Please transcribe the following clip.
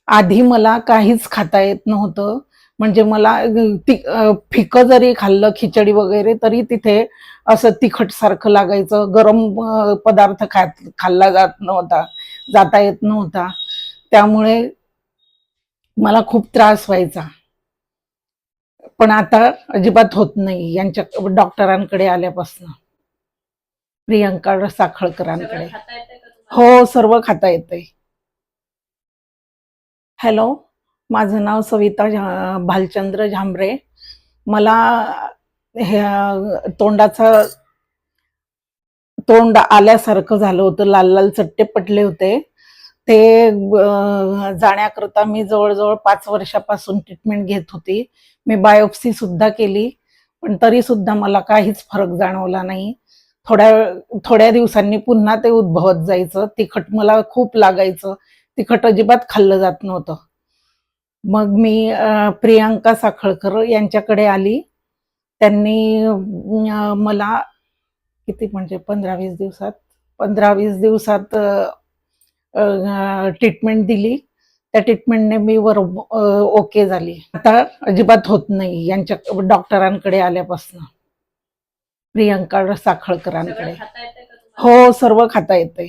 आधी मला काहीच खाता येत नव्हतं. म्हणजे मला फिकं जरी खाल्लं खिचडी वगैरे तरी तिथे असं तिखट सारखं लागायचं. गरम पदार्थ खाल्ला जाता येत नव्हता. त्यामुळे मला खूप त्रास व्हायचा. पण आता अजिबात होत नाही यांच्या डॉक्टरांकडे आल्यापासून. प्रियंका साखळकरांकडे. हो, सर्व खाता येतंय. हॅलो, माझं नाव सविता भालचंद्र झांबरे. मला हे तोंड आल्यासारखं झालं होतं, लाल लाल चट्टे पडले होते. ते जाण्याकरता मी जवळजवळ 5 वर्षापासून ट्रीटमेंट घेत होती. मी बायोप्सी सुद्धा केली, पण तरी सुद्धा मला काहीच फरक जाणवला नाही. थोड्या दिवसांनी पुन्हा ते उद्भवत जायचं. तिखट मला खूप लागायचं. तिखट अजिबात खाल्लं जात नव्हतं. मग मी प्रियांका साखळकर यांच्याकडे आली. त्यांनी मला किती म्हणजे 15-20 दिवसात ट्रीटमेंट दिली. त्या ट्रीटमेंटने मी ओके झाली. आता अजिबात होत नाही यांच्या डॉक्टरांकडे आल्यापासून. प्रियंका साखळकरांकडे. हो, सर्व खाता येतंय.